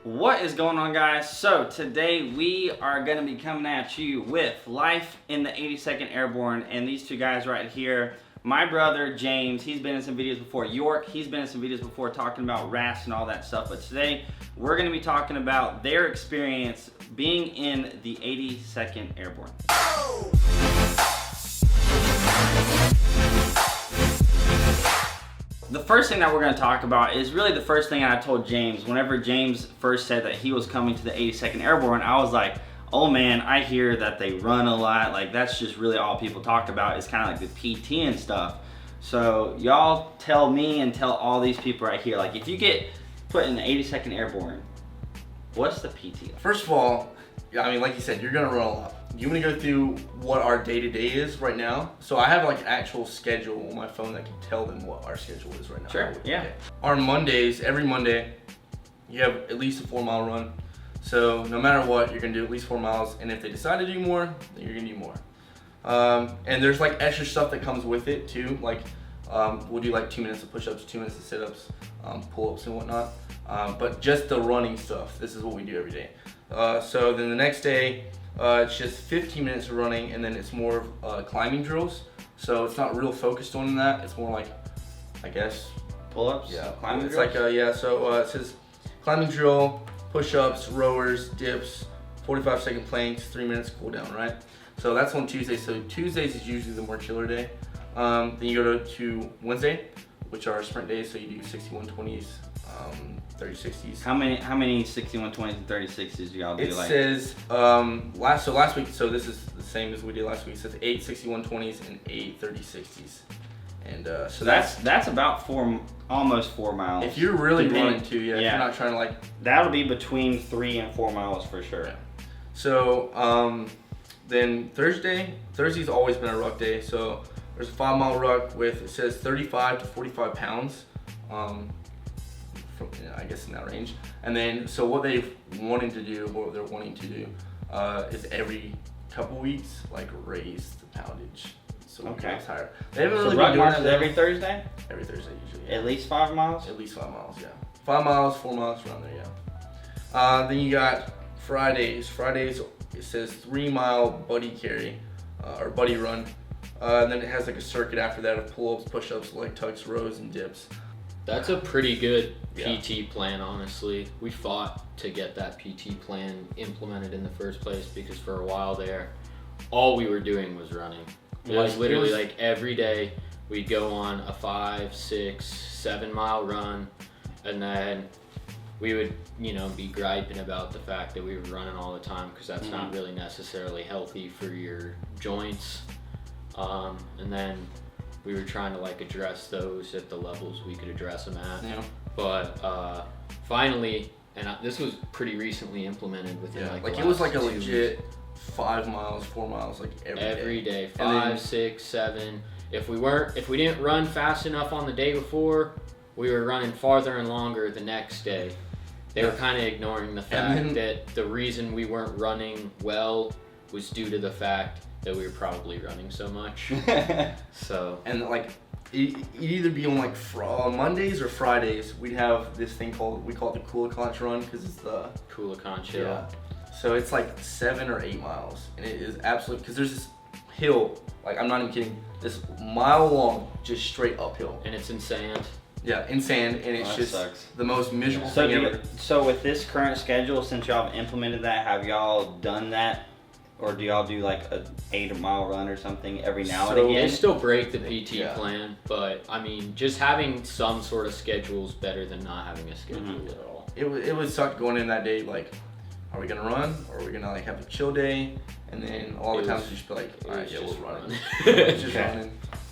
What is going on, guys? So today we are going to be coming at you with life in the 82nd Airborne, and these two guys right here, my brother James, he's been in some videos before. York, he's been in some videos before talking about RAS and all that stuff, but today we're going to be talking about their experience being in the 82nd Airborne. The first thing that we're going to talk about is really the first thing I told James. Whenever James first said that he was coming to the 82nd Airborne, I was like, oh man, I hear that they run a lot. Like, that's just really all people talk about is kind of like the PT and stuff. So y'all tell me and tell all these people right here, like, if you get put in the 82nd Airborne, what's the PT? First of all, I mean, like you said, you're gonna run a lot. You want to go through what our day-to-day is right now? So I have like an actual schedule on my phone that can tell them what our schedule is right now. Sure, yeah. Our Mondays, every Monday, you have at least a 4-mile run. So no matter what, you're gonna do at least 4 miles, and if they decide to do more, then you're gonna do more. And there's like extra stuff that comes with it too. Like we'll do like 2 minutes of push-ups, 2 minutes of sit-ups, pull-ups and whatnot. But just the running stuff, this is what we do every day. So then the next day, it's just 15 minutes of running, and then it's more climbing drills. So it's not real focused on that. It's more like, I guess, Pull-ups? yeah, Climbing it's drills? like yeah. So it says climbing drill, push-ups, rowers, dips, 45-second planks, 3 minutes cool down, right? So that's on Tuesday. So Tuesdays is usually the more chiller day. Then you go to Wednesday, which are sprint days. So you do 6120s, 3060s. How many 6120s and 3060s do y'all do? It says last week. So this is the same as we did last week. It says 8 6120s and 8 3060s, and so that's about almost 4 miles. if you're really running too, yeah. If you're not trying to like. That'll be between 3 and 4 miles for sure. Yeah. So then Thursday's always been a ruck day. So there's a 5-mile ruck with, it says 35 to 45 pounds. I guess in that range. And then, so what they're wanting to do is every couple weeks, like, raise the poundage. So okay. It's higher. They haven't really So been ruck doing marches that every Thursday? Every Thursday usually. Yeah. At least 5 miles? At least 5 miles, yeah. 5 miles, 4 miles, around there, yeah. Then you got Fridays. Fridays, it says 3-mile buddy carry, or buddy run. And then it has like a circuit after that of pull-ups, push-ups, leg tucks, rows, and dips. That's a pretty good Yeah. PT plan, honestly. We fought to get that PT plan implemented in the first place because for a while there, all we were doing was running. It was literally like every day we'd go on a 5, 6, 7 mile run, and then we would, be griping about the fact that we were running all the time because that's not really necessarily healthy for your joints. And then we were trying to like address those at the levels we could address them at. Yeah. But finally, and this was pretty recently implemented within like it was like a legit 5 miles, 4 miles, like every day. 5, 6, 7. If we didn't run fast enough on the day before, we were running farther and longer the next day. They were kind of ignoring the fact that the reason we weren't running well was due to the fact that we were probably running so much. So. And like, it'd either be on like Mondays or Fridays, we'd have this thing we call it the Coolaconch run, because it's the Coolaconch Hill. Yeah. So it's like 7 or 8 miles, and it is absolutely, because there's this hill, like I'm not even kidding, this mile long, just straight uphill. And it's in sand. Yeah, in sand, and it's just sucks. the most miserable thing ever. So with this current schedule, since y'all have implemented that, have y'all done that? Or do y'all do like a 8-mile run or something every now and again? They still break the PT Yeah. plan, but I mean, just having some sort of schedule is better than not having a schedule at all. It would suck going in that day, like, are we gonna run, or are we gonna like have a chill day? And then all the times you just be like, all right, yeah, we'll run. It's just running.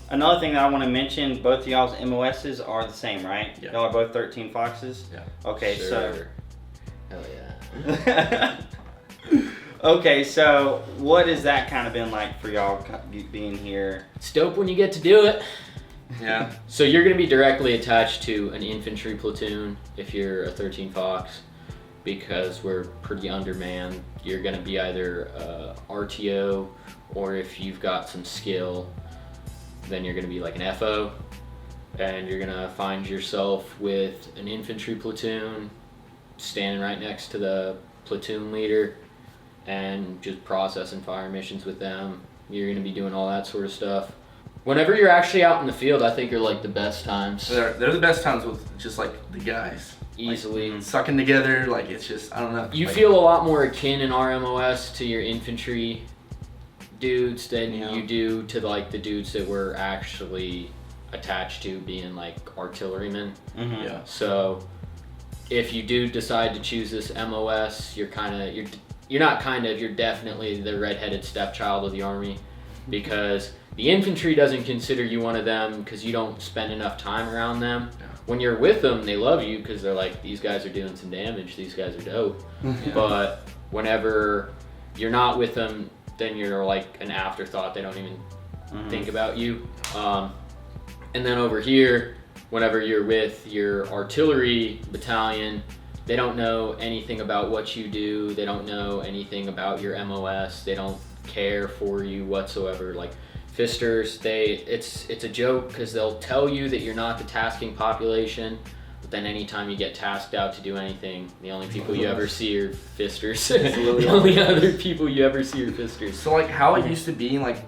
Another thing that I want to mention, both of y'all's MOSs are the same, right? Yeah. Y'all are both 13 Foxes? Yeah. Okay, Sure. Hell yeah. Okay, so what has that kind of been like for y'all being here? It's dope when you get to do it. Yeah. So you're going to be directly attached to an infantry platoon if you're a 13 Fox, because we're pretty undermanned. You're going to be either RTO, or if you've got some skill, then you're going to be like an FO, and you're going to find yourself with an infantry platoon standing right next to the platoon leader and just processing fire missions with them. You're going to be doing all that sort of stuff. Whenever you're actually out in the field, I think are like the best times. They're the best times with just like the guys. Easily. Like, sucking together, like it's just, I don't know. You like, feel a lot more akin in RMOS to your infantry dudes than you do to like the dudes that we're actually attached to being like artillerymen. Mm-hmm. Yeah. So if you do decide to choose this MOS, you're definitely the redheaded stepchild of the Army, because the infantry doesn't consider you one of them because you don't spend enough time around them. Yeah. When you're with them, they love you because they're like, these guys are doing some damage, these guys are dope. Yeah. But whenever you're not with them, then you're like an afterthought. They don't even think about you. And then over here, whenever you're with your artillery battalion, they don't know anything about what you do. They don't know anything about your MOS. They don't care for you whatsoever. Like Fisters, it's a joke because they'll tell you that you're not the tasking population, but then anytime you get tasked out to do anything, the only people you ever see are Fisters. The only other people you ever see are Fisters. So like how it used to be, like,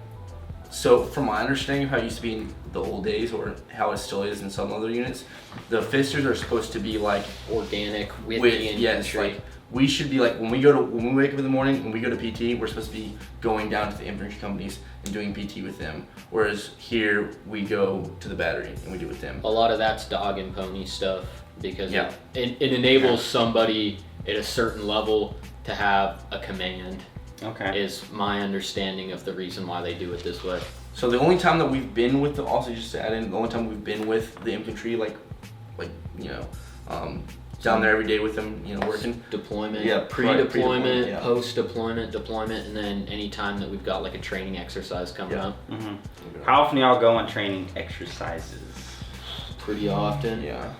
so from my understanding of how it used to be in the old days, or how it still is in some other units, the Fisters are supposed to be like organic with the infantry. Yes, like we should be like when we wake up in the morning and we go to PT, we're supposed to be going down to the infantry companies and doing PT with them. Whereas here we go to the battery and we do it with them. A lot of that's dog and pony stuff because it enables somebody at a certain level to have a command. Okay. Is my understanding of the reason why they do it this way. So the only time that we've been with the, also just to add in, the only time we've been with the infantry, like you know, down there every day with them, you know, working. Deployment, yeah, pre-deployment, yeah. post-deployment, deployment, and then any time that we've got like a training exercise coming up. Mm-hmm. How often do y'all go on training exercises? Pretty often. Yeah.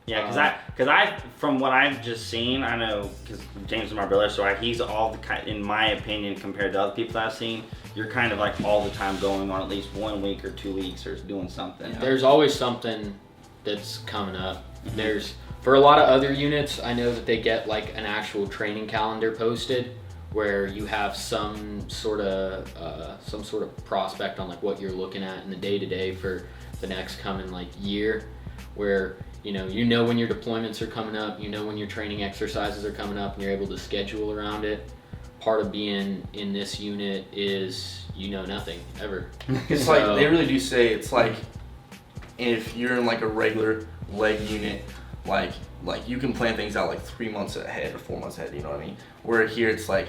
Yeah, because I from what I've just seen, I know because James is my brother, so he's all the kind, in my opinion, compared to other people I've seen, you're kind of like all the time going on at least 1 week or 2 weeks or doing something. Yeah. There's always something that's coming up. There's, for a lot of other units, I know that they get like an actual training calendar posted where you have some sort of prospect on like what you're looking at in the day-to-day for the next coming like year, where you know when your deployments are coming up, you know when your training exercises are coming up, and you're able to schedule around it. Part of being in this unit is you know nothing ever. It's like they really do say it's like if you're in like a regular leg unit, like you can plan things out like 3 months ahead or 4 months ahead, you know what I mean? Where here it's like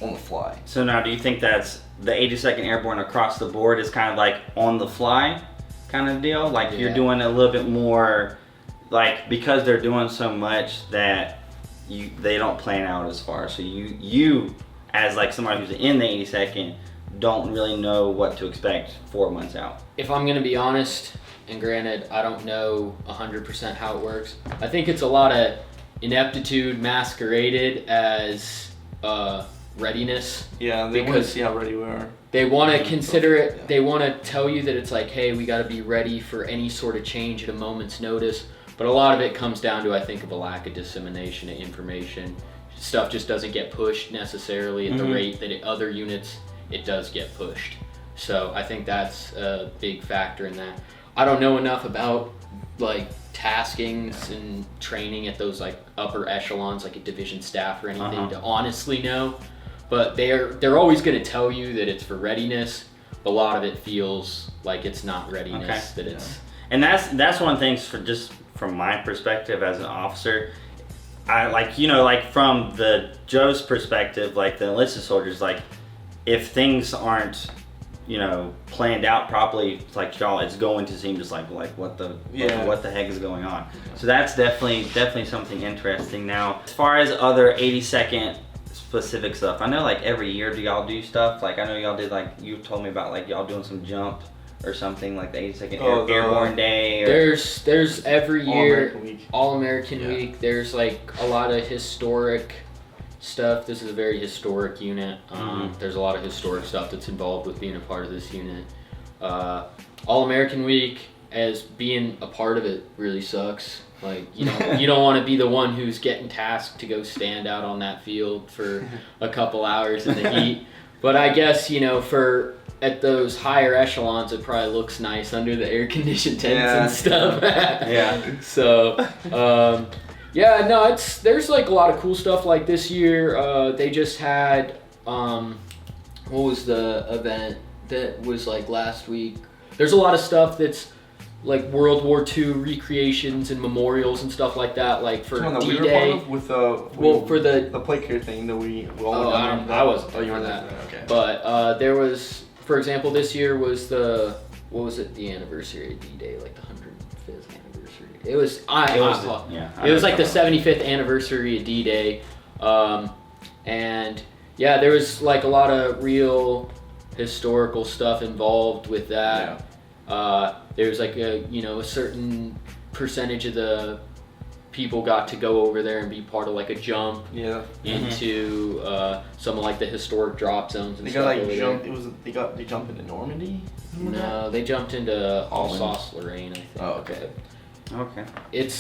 on the fly. So now do you think that's the 82nd Airborne across the board is kind of like on the fly kind of deal? Like you're doing a little bit more, like because they're doing so much that they don't plan out as far. So you as like somebody who's in the 82nd don't really know what to expect 4 months out. If I'm gonna be honest, and granted I don't know 100% how it works, I think it's a lot of ineptitude masqueraded as readiness. Yeah, they want to see how ready we are. They want to consider it, they want to tell you that it's like, hey, we got to be ready for any sort of change at a moment's notice. But a lot of it comes down to, I think, of a lack of dissemination of information. Stuff just doesn't get pushed necessarily at the rate that other units, it does get pushed. So I think that's a big factor in that. I don't know enough about like taskings and training at those like upper echelons, like a division staff or anything, to honestly know. But they're always going to tell you that it's for readiness. But a lot of it feels like it's not readiness. That it's. And that's one of the things for just from my perspective as an officer. I like from the Joe's perspective, like the enlisted soldiers, like if things aren't planned out properly, it's like y'all, it's going to seem just like what the heck is going on. So that's definitely something interesting. Now, as far as other 82nd specific stuff, I know like every year do y'all do stuff? Like I know y'all did, like you told me about like y'all doing some jump or something like the 82nd Airborne Day. Or... There's every year All-American Week. Week. There's like a lot of historic stuff. This is a very historic unit. There's a lot of historic stuff that's involved with being a part of this unit. All-American Week, as being a part of it, really sucks. Like, you don't want to be the one who's getting tasked to go stand out on that field for a couple hours in the heat. But I guess, at those higher echelons, it probably looks nice under the air-conditioned tents and stuff. Yeah. So, there's like a lot of cool stuff. Like this year, they just had, what was the event that was like last week? There's a lot of stuff that's like World War II recreations and memorials and stuff like that, like for DDay. For the plate care thing that we all I wasn't there for that. Okay. But there was, for example, this year was the anniversary of DDay, like the 105th anniversary. It was like the 75th anniversary of DDay, and there was like a lot of real historical stuff involved with that. There was like a certain percentage of the people got to go over there and be part of like a jump into some of like the historic drop zones and stuff. They jumped into Normandy? No, they jumped into Alsace-Lorraine, I think. Oh, okay. Okay.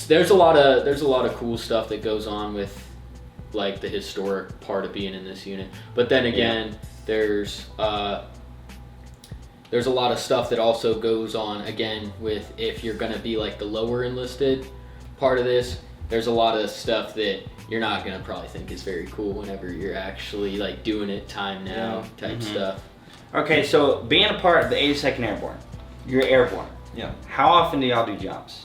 There's a lot of cool stuff that goes on with like the historic part of being in this unit. But then again, there's a lot of stuff that also goes on, again, with if you're going to be like the lower enlisted part of this, there's a lot of stuff that you're not going to probably think is very cool whenever you're actually like doing it time now type stuff. Okay, so being a part of the 82nd Airborne, you're airborne. Yeah. How often do y'all do jumps?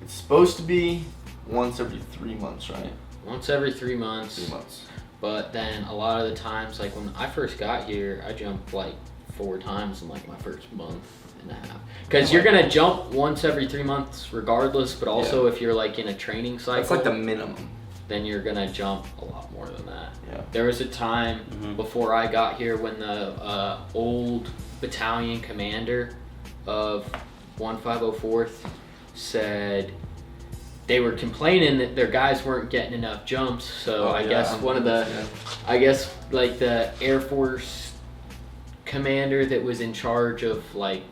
It's supposed to be once every 3 months, right? Once every 3 months. 3 months. But then a lot of the times, like when I first got here, I jumped like 4 times in like my first month and a half. Because you're gonna jump once every 3 months regardless, but also if you're like in a training cycle, that's like the minimum. Then you're gonna jump a lot more than that. Yeah. There was a time before I got here when the old battalion commander of 1504th said they were complaining that their guys weren't getting enough jumps. So I guess like the Air Force commander that was in charge of like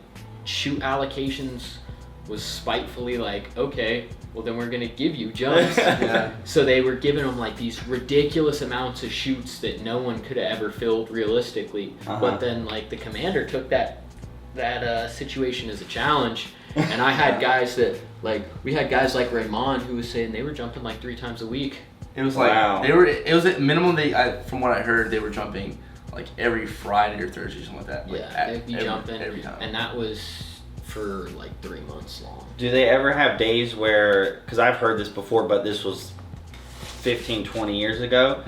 shoot allocations was spitefully like, okay, well then we're gonna give you jumps. So they were giving them like these ridiculous amounts of shoots that no one could have ever filled realistically. But then like the commander took that situation as a challenge, and I had guys that we had guys like Raymond who was saying they were jumping like 3 times a week. It was like it was at minimum from what I heard they were jumping like every Friday or Thursday, something like that. They'd be jumping every time. And that was for like 3 months long. Do they ever have days where, because I've heard this before, but this was 15, 20 years ago,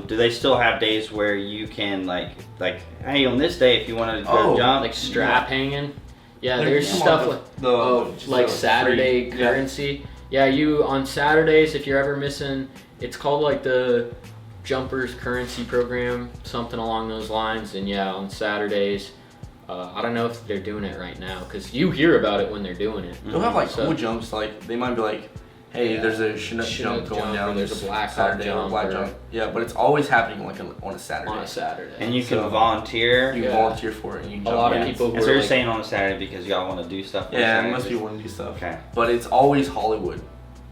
do they still have days where you can like, hey, on this day if you wanted to go jump? Like strap hanging? Yeah, there's stuff like Saturday currency. Yeah, you on Saturdays, if you're ever missing, it's called like the Jumpers Currency Program, something along those lines. And on Saturdays, I don't know if they're doing it right now because you hear about it when they're doing it. They'll have like cool jumps, like they might be like, hey, there's a Chinook jump going down. There's a Black Saturday jump. Black jump. Yeah, but it's always happening like on a Saturday. On a Saturday. And you can volunteer. You can volunteer for it. And you can a lot of people. And so you're saying on a Saturday because y'all want to do stuff. Yeah, most people want to do stuff. Okay. But it's always Hollywood,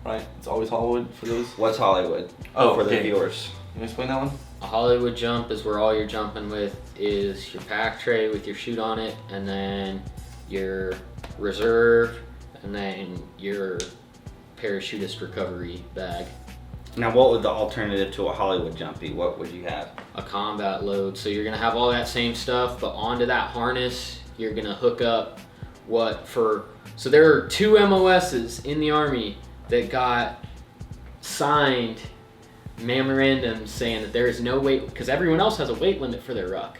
right? It's always Hollywood for those. What's Hollywood? Oh, for the viewers. Can you explain that one? A Hollywood jump is where all you're jumping with is your pack tray with your chute on it, and then your reserve, and then your parachutist recovery bag. Now, what would the alternative to a Hollywood jump be? What would you have? A combat load. So you're gonna have all that same stuff, but onto that harness, you're gonna hook up so there are 2 MOSs in the Army that got signed memorandums saying that there is no weight, because everyone else has a weight limit for their ruck.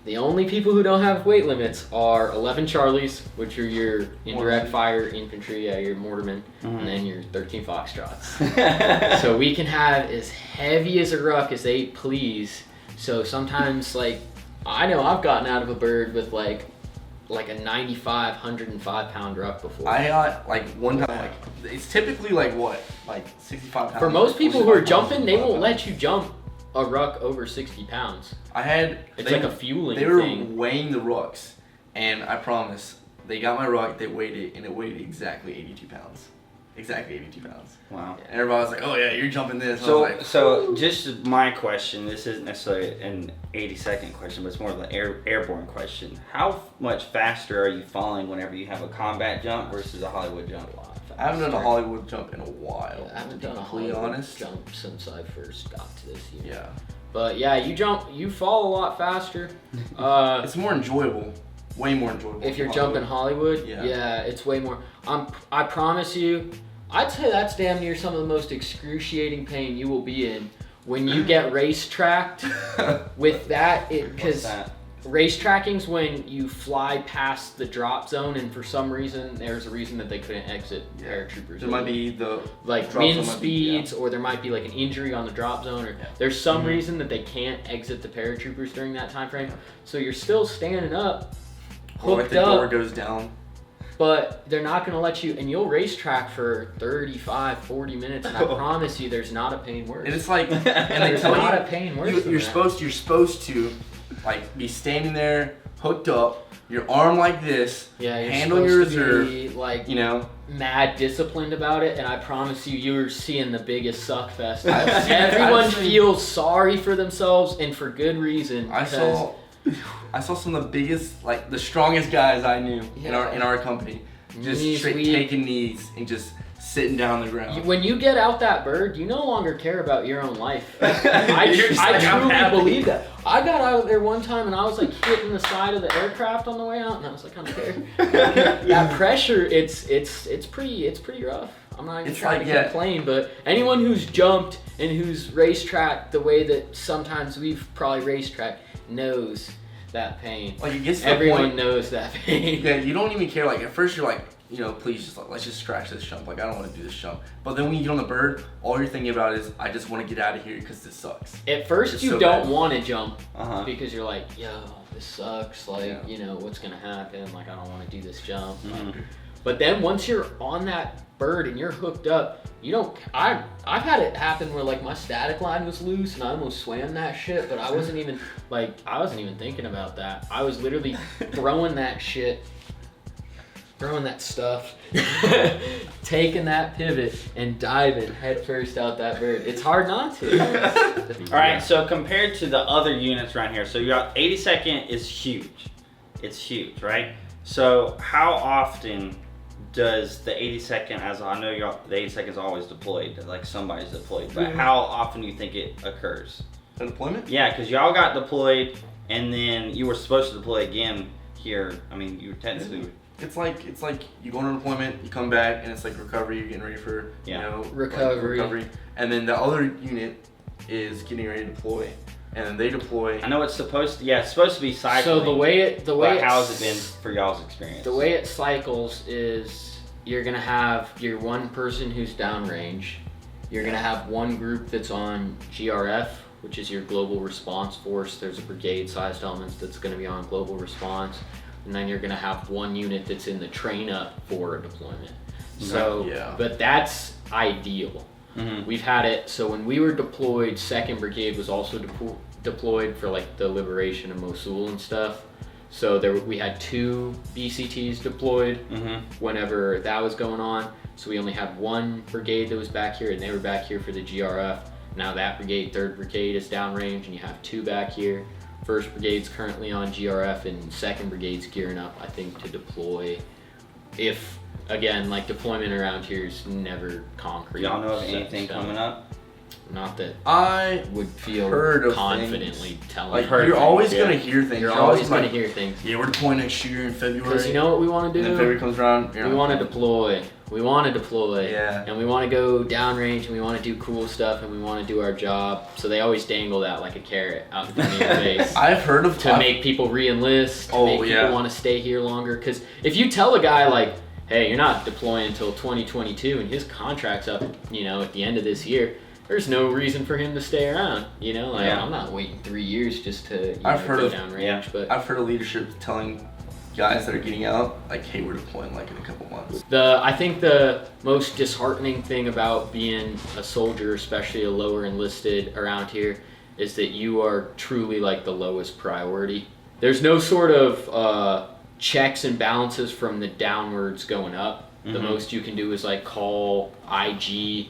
The only people who don't have weight limits are 11 Charlies, which are your indirect fire infantry, your mortarmen, and then your 13 Foxtrots. So we can have as heavy as a ruck as they please. So sometimes, like, I know I've gotten out of a bird with like a 95, 105 pound ruck before. I got like one time, it's typically like what? Like 65 pounds. For most people who are jumping, they won't let you jump a ruck over 60 pounds. It's like a fueling thing. They were weighing the rucks, and I promise, they got my ruck, they weighed it, and it weighed exactly 82 pounds. exactly 82 pounds. Wow. And everybody was like, "Oh yeah, you're jumping this." So, I was like, so just my question. This isn't necessarily an 80-second question, but it's more of an airborne question. How much faster are you falling whenever you have a combat jump versus a Hollywood jump? I haven't done a Hollywood jump in a while. Yeah, I haven't done a completely Hollywood honest. jump since I first got to this unit. Yeah. But yeah, you fall a lot faster. It's more enjoyable. Way more enjoyable. If you're jumping Hollywood, Yeah. it's way more. I promise you, I'd say that's damn near some of the most excruciating pain you will be in when you get racetracked. With that, because racetracking's when you fly past the drop zone, and for some reason, there's a reason that they couldn't exit paratroopers. There might be the like wind speeds, or there might be like an injury on the drop zone, or there's some reason that they can't exit the paratroopers during that time frame. So you're still standing up, or hooked like the door up, goes down. but they're not going to let you, and you'll racetrack for 35, 40 minutes, and I promise you there's not a pain worse. And it's like, and they there's tell not you, a pain worse than you're that. supposed to, like, be standing there, hooked up, your arm like this, Yeah, you're hand on your supposed to reserve, be, like, you know. mad disciplined about it, and I promise you, you're seeing the biggest suck fest. Everyone feels sorry for themselves, and for good reason. I saw some of the biggest, like the strongest guys I knew in our company, just straight taking knees and just sitting down on the ground. When you get out that bird, you no longer care about your own life. I truly believe that. I got out of there one time and I was like hitting the side of the aircraft on the way out, and I was like, I don't care. That pressure, it's pretty rough. I'm not even trying to complain, but anyone who's jumped and who's racetracked the way that sometimes we've probably racetracked knows that pain. Like it gets to Everyone the point, knows that pain. Yeah, you don't even care. Like at first you're like, you know, please just let's just scratch this jump. Like I don't want to do this jump. But then when you get on the bird, all you're thinking about is I just want to get out of here because this sucks. At first It's you so don't bad. want to jump because you're like, yo, this sucks. Like, you know, what's gonna happen? Like I don't want to do this jump. But then once you're on that bird and you're hooked up, you don't. I've had it happen where like my static line was loose and I almost swam that shit, but I wasn't even thinking about that. I was literally throwing that shit, throwing that stuff, taking that pivot and diving head first out that bird. It's hard not to. All right, so compared to the other units around here, so you got 82nd is huge. It's huge, right? So how often does the 82nd, as I know the 82nd is always deployed, like somebody's deployed, but how often do you think it occurs? A deployment? Yeah, because y'all got deployed and then you were supposed to deploy again here. I mean, you were technically... It's like you go on a deployment, you come back, and it's like recovery. You're getting ready for you know recovery, and then the other unit is getting ready to deploy, and then they deploy. I know it's supposed to. Yeah, it's supposed to be cycling. So the way how has it been for y'all's experience? The way it cycles is you're gonna have your one person who's downrange. You're gonna have one group that's on GRF, which is your global response force. There's a brigade-sized element that's gonna be on global response. And then you're gonna have one unit that's in the train up for a deployment. So, but that's ideal. We've had it, so when we were deployed, 2nd Brigade was also deployed for like the liberation of Mosul and stuff. So we had 2 BCTs deployed whenever that was going on. So we only had 1 brigade that was back here, and they were back here for the GRF. Now that brigade, 3rd Brigade, is downrange, and you have 2 back here. 1st Brigade's currently on GRF, and 2nd Brigade's gearing up, I think, to deploy. If, again, like deployment around here is never concrete. Y'all know of anything coming up? Not that I would feel confidently telling like you're always gonna hear things. You're always gonna hear things. Yeah, we're deploying next year in February. Because you know what we want to do? And then February comes around. We want to deploy. We want to deploy. Yeah. And we want to go downrange, and we want to do cool stuff, and we want to do our job. So they always dangle that like a carrot out in front of your face. I've heard of to make people re-enlist. To make people want to stay here longer. Because if you tell a guy like, hey, you're not deploying until 2022, and his contract's up, you know, at the end of this year, there's no reason for him to stay around. You know, like I'm not waiting 3 years just to go downrange. But I've heard of leadership telling guys that are getting out, like, hey, we're deploying like in a couple months. I think the most disheartening thing about being a soldier, especially a lower enlisted around here, is that you are truly like the lowest priority. There's no sort of checks and balances from the downwards going up. The most you can do is like call IG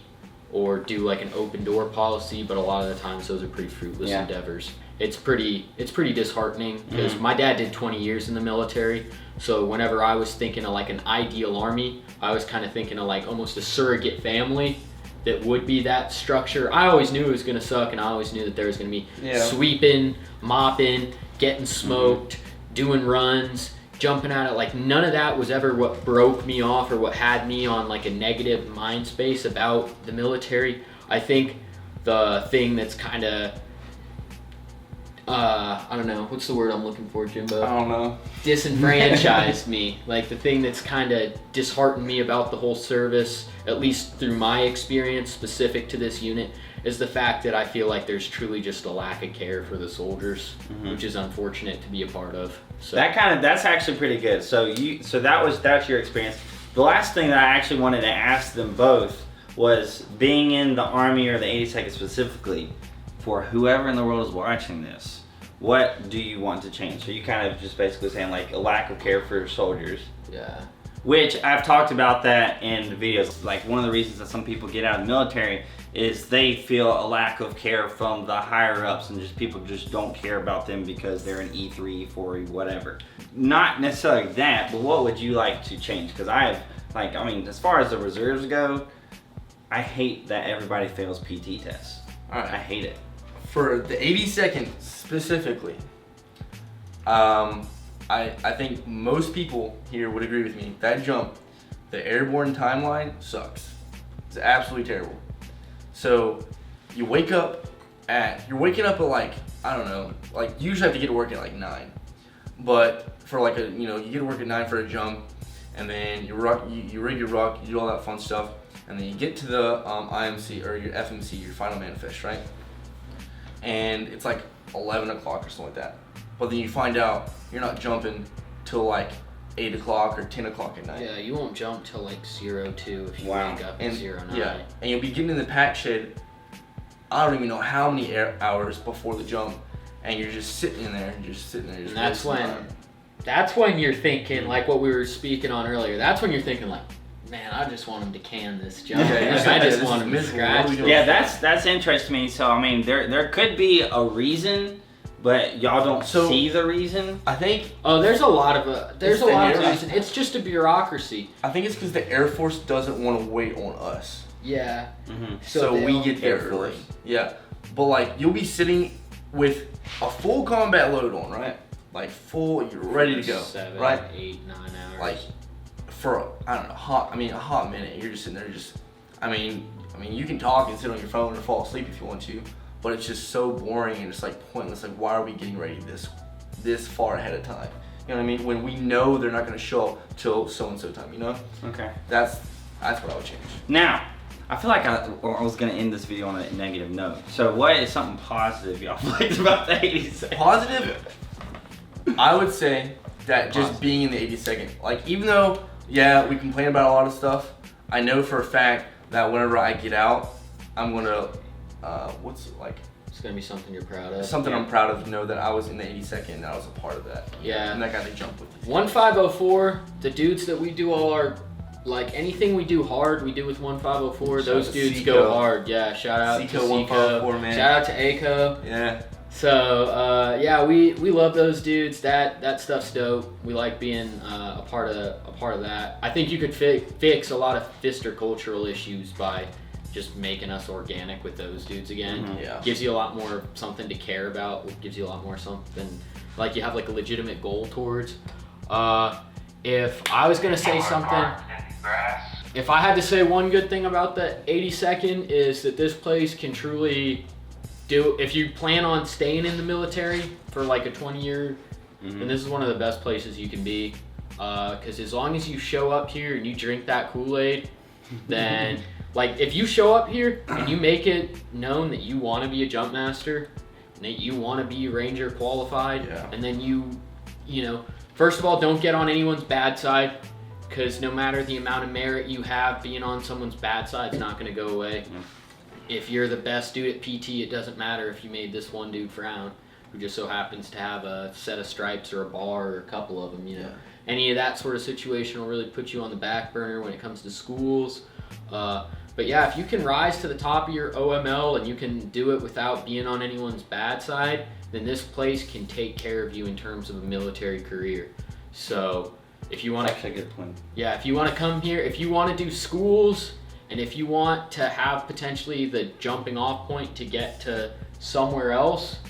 or do like an open door policy, but a lot of the times those are pretty fruitless endeavors. It's pretty disheartening because my dad did 20 years in the military. So whenever I was thinking of like an ideal army, I was kind of thinking of like almost a surrogate family that would be that structure. I always knew it was going to suck, and I always knew that there was going to be sweeping, mopping, getting smoked, doing runs, jumping at it. Like none of that was ever what broke me off or what had me on like a negative mind space about the military. I think the thing that's kind of I don't know, what's the word I'm looking for, Jimbo? I don't know. Disenfranchised me. Like the thing that's kind of disheartened me about the whole service, at least through my experience specific to this unit, is the fact that I feel like there's truly just a lack of care for the soldiers, which is unfortunate to be a part of. So that's actually pretty good. So that's your experience. The last thing that I actually wanted to ask them both was, being in the Army or the 82nd specifically, for whoever in the world is watching this, what do you want to change? So you kind of just basically saying like a lack of care for soldiers. Yeah. Which I've talked about that in the videos. Like one of the reasons that some people get out of the military is they feel a lack of care from the higher ups, and just people just don't care about them because they're an E3, E4, whatever. Not necessarily that, but what would you like to change? Because as far as the reserves go, I hate that everybody fails PT tests. All right. I hate it. For the 82nd specifically, I think most people here would agree with me. That jump, the Airborne Timeline, sucks. It's absolutely terrible. So you're waking up at like, I don't know, like you usually have to get to work at like 9. But for like you get to work at 9 for a jump, and then you rig your ruck, you do all that fun stuff, and then you get to the IMC or your FMC, your final manifest, right? And it's like 11 o'clock or something like that. But then you find out you're not jumping till like 8 o'clock or 10 o'clock at night. Yeah, you won't jump till like 02 if you wake up at 09. Yeah, and you'll be getting in the pack shed, I don't even know how many hours before the jump, and you're just sitting in there, and that's when you're thinking, like what we were speaking on earlier, that's when you're thinking like, man, I just want him to can this jump. I just want him to scratch. Yeah, that's interesting to me. So I mean, there could be a reason, but y'all don't see the reason. I think. Oh, there's a lot of reason. It's just a bureaucracy. I think it's because the Air Force doesn't want to wait on us. Yeah. So we get there early. Yeah, but like you'll be sitting with a full combat load on, right? Like full, you're ready to go. 7, right? 8, 9 hours. Like. For a hot minute, you're just sitting there I mean, you can talk and sit on your phone or fall asleep if you want to, but it's just so boring and it's like pointless. Like, why are we getting ready this far ahead of time? You know what I mean? When we know they're not going to show up till so and so time, you know? Okay. That's what I would change. Now, I feel like I was going to end this video on a negative note. So what is something positive y'all liked about the 82nd? Positive? I would say that just being in the 82nd, like even though we complain about a lot of stuff, I know for a fact that whenever I get out, I'm gonna, it's gonna be something you're proud of. Something I'm proud of to know that I was in the 82nd and I was a part of that. Yeah. And that got to jump with you. 1504, the dudes that we do all our, like anything we do hard, we do with 1504. Those dudes go hard. Yeah, shout out to Seco 154, man. Shout out to ACO. Yeah. So we love those dudes. That stuff's dope. We like being a part of that. I think you could fix a lot of Fister cultural issues by just making us organic with those dudes again. Yeah. Gives you a lot more something to care about. Gives you a lot more something like you have like a legitimate goal towards. If I was gonna say something, if I had to say one good thing about the 82nd is that this place can truly if you plan on staying in the military for like a 20-year, then this is one of the best places you can be. Because as long as you show up here and you drink that Kool-Aid, then like if you show up here and you make it known that you want to be a jump master, and that you want to be Ranger qualified, and then you know, first of all, don't get on anyone's bad side, because no matter the amount of merit you have, being on someone's bad side is not going to go away. If you're the best dude at PT, it doesn't matter if you made this one dude frown, who just so happens to have a set of stripes or a bar or a couple of them, you know. any of that sort of situation will really put you on the back burner when it comes to schools. But yeah, if you can rise to the top of your OML and you can do it without being on anyone's bad side, then this place can take care of you in terms of a military career. So if you want to, actually a good point. Yeah, if you want to come here, if you want to do schools, and if you want to have potentially the jumping off point to get to somewhere else,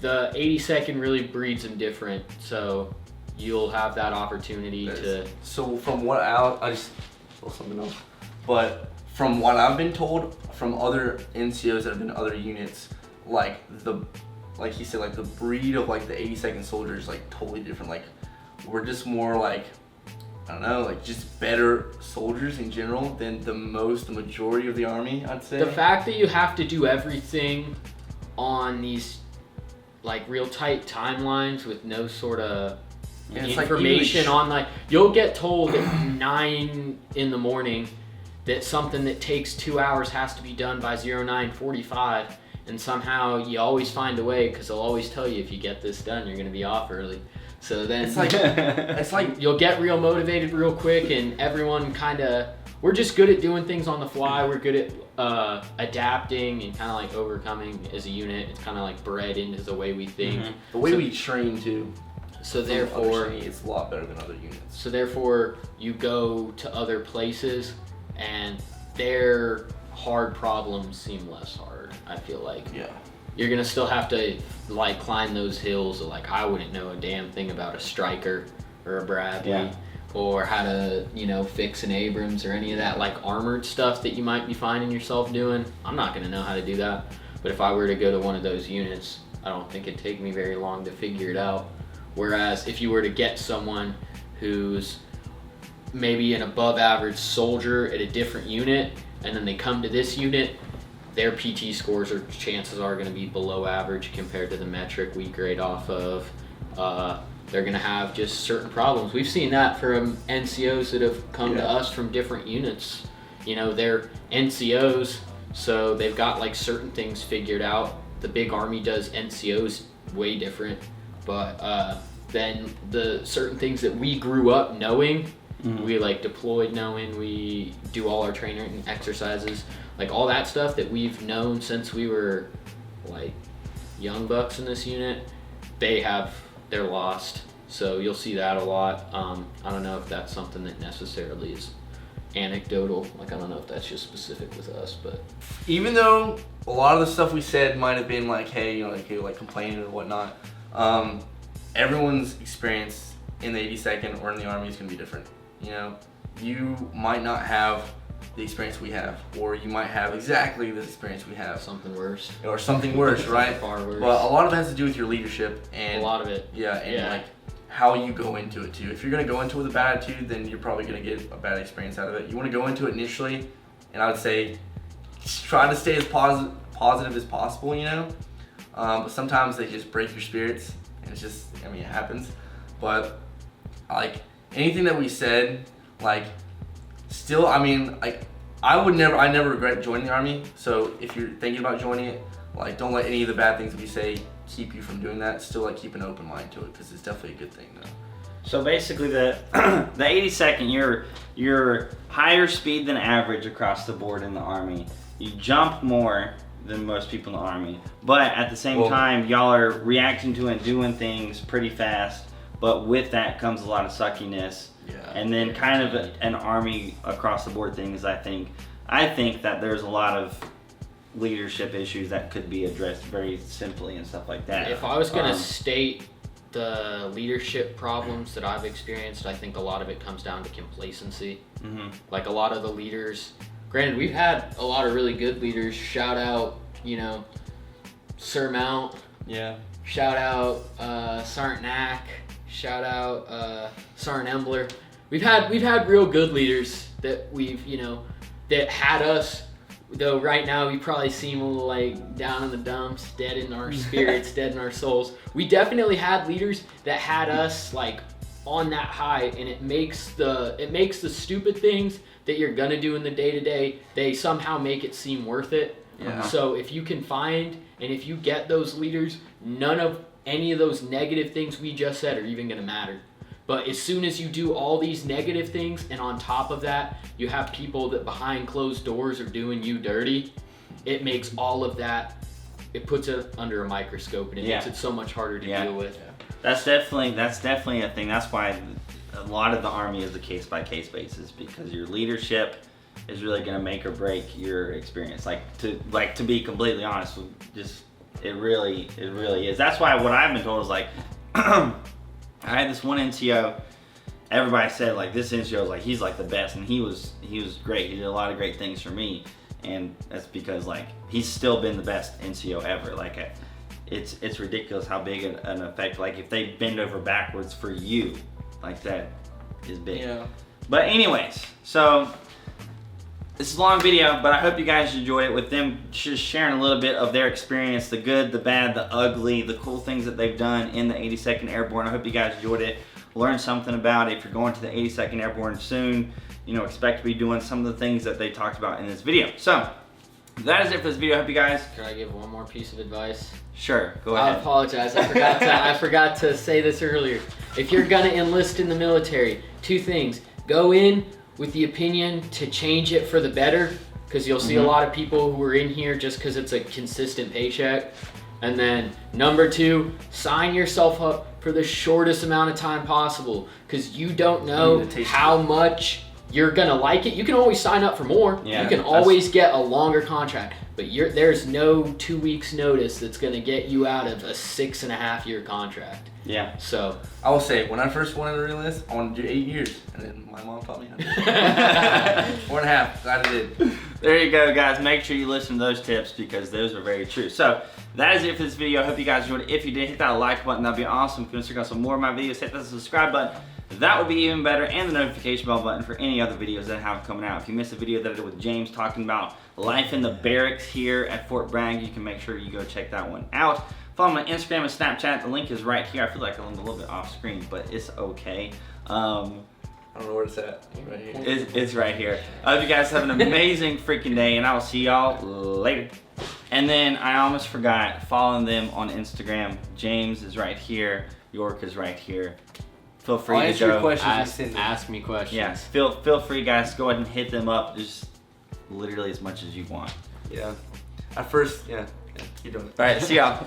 the 82nd really breeds them different. So you'll have that opportunity to. So from what I just saw something else, but from what I've been told from other NCOs that have been in other units, like he said, like the breed of like the 82nd soldiers like totally different. Like we're just more like, I don't know, like just better soldiers in general than the majority of the Army, I'd say. The fact that you have to do everything on these like real tight timelines with no sort of information on, like, you'll get told at 9 in the morning that something that takes 2 hours has to be done by 09:45, and somehow you always find a way, because they'll always tell you if you get this done you're going to be off early. So then it's like you'll get real motivated real quick, and everyone kind of, we're just good at doing things on the fly. We're good at adapting and kind of like overcoming as a unit. It's kind of like bred into the way we think. The way we train too. So therefore, it's a lot better than other units. So therefore, you go to other places, and their hard problems seem less hard, I feel like. Yeah. You're gonna still have to like climb those hills. Like, I wouldn't know a damn thing about a Striker or a Bradley, or how to, fix an Abrams or any of that like armored stuff that you might be finding yourself doing. I'm not gonna know how to do that. But if I were to go to one of those units, I don't think it'd take me very long to figure it out. Whereas if you were to get someone who's maybe an above average soldier at a different unit, and then they come to this unit, their PT scores or chances are going to be below average compared to the metric we grade off of. They're going to have just certain problems. We've seen that from NCOs that have come to us from different units. They're NCOs, so they've got like certain things figured out. The big Army does NCOs way different, but then the certain things that we grew up knowing, we like deployed knowing, we do all our training exercises, like all that stuff that we've known since we were like young bucks in this unit, they're lost. So you'll see that a lot. I don't know if that's something that necessarily is anecdotal. Like, I don't know if that's just specific with us, but even though a lot of the stuff we said might have been like, hey, like complaining or whatnot, everyone's experience in the 82nd or in the Army is going to be different. You might not have the experience we have, or you might have exactly the experience we have. Something worse. Or something worse, right? Far worse. But a lot of it has to do with your leadership and a lot of it. Like how you go into it too. If you're gonna go into it with a bad attitude, then you're probably gonna get a bad experience out of it. You want to go into it initially, and I would say try to stay as positive as possible. But sometimes they just break your spirits, and it's just, it happens. But like anything that we said, like still, I never regret joining the Army. So if you're thinking about joining it, like don't let any of the bad things that we say keep you from doing that. Still, like, keep an open mind to it, because it's definitely a good thing though. So basically the 82nd, you're higher speed than average across the board in the Army. You jump more than most people in the Army, but at the same time y'all are reacting to and doing things pretty fast, but with that comes a lot of suckiness. And then kind of an Army across the board thing is, I think that there's a lot of leadership issues that could be addressed very simply and stuff like that. If I was going to state the leadership problems that I've experienced, I think a lot of it comes down to complacency. Like, a lot of the leaders, granted, we've had a lot of really good leaders. Shout out, Sir Mount. Yeah. Shout out Sergeant Knack. Shout out Sergeant Embler. We've had real good leaders that that had us, though right now we probably seem a little like down in the dumps, dead in our spirits, dead in our souls. We definitely had leaders that had us like on that high, and it makes the stupid things that you're gonna do in the day-to-day, they somehow make it seem worth it. So if you can find, and if you get those leaders, none of any of those negative things we just said are even gonna matter. But as soon as you do all these negative things, and on top of that, you have people that behind closed doors are doing you dirty, it makes all of that, it puts it under a microscope, and it makes it so much harder to deal with. That's definitely a thing. That's why a lot of the Army is a case-by-case basis, because your leadership is really going to make or break your experience. To be completely honest, it really is. That's why what I've been told is like, I had this one NCO. Everybody said like this NCO is like he's like the best, and he was great. He did a lot of great things for me, and that's because like he's still been the best NCO ever. Like it's ridiculous how big an effect. Like if they bend over backwards for you, like that is big. Yeah. But anyways, so. This is a long video, but I hope you guys enjoyed it with them just sharing a little bit of their experience, the good, the bad, the ugly, the cool things that they've done in the 82nd Airborne. I hope you guys enjoyed it, learned something about it. If you're going to the 82nd Airborne soon, expect to be doing some of the things that they talked about in this video. So, that is it for this video. I hope you guys... Can I give one more piece of advice? Sure, go ahead. I apologize. I forgot to say this earlier. If you're gonna enlist in the military, 2 things. Go in with the opinion to change it for the better, because you'll see a lot of people who are in here just because it's a consistent paycheck. And then number 2, sign yourself up for the shortest amount of time possible, because you don't know how much you're gonna like it. You can always sign up for more. Yeah, you can always get a longer contract, but there's no 2 weeks notice that's gonna get you out of a 6.5-year contract. Yeah. So I will say, when I first wanted to enlist, I wanted to do 8 years, and then my mom taught me how to do it. 4.5, glad I did. There you go, guys. Make sure you listen to those tips, because those are very true. So that is it for this video. I hope you guys enjoyed it. If you did, hit that like button. That'd be awesome. If you want to check out some more of my videos, hit that subscribe button. That would be even better, and the notification bell button for any other videos that I have coming out. If you missed a video that I did with James talking about life in the barracks here at Fort Bragg, you can make sure you go check that one out. Follow me on Instagram and Snapchat. The link is right here. I feel like I'm a little bit off screen, but it's okay. I don't know where it's at. Right here. It's right here. I hope you guys have an amazing freaking day, and I will see y'all later. And then I almost forgot, following them on Instagram. James is right here. York is right here. Feel free to go. Ask me questions. Yes, feel free, guys. Go ahead and hit them up. Just literally as much as you want. Yeah. At first, yeah. Keep doing it. All right, see y'all.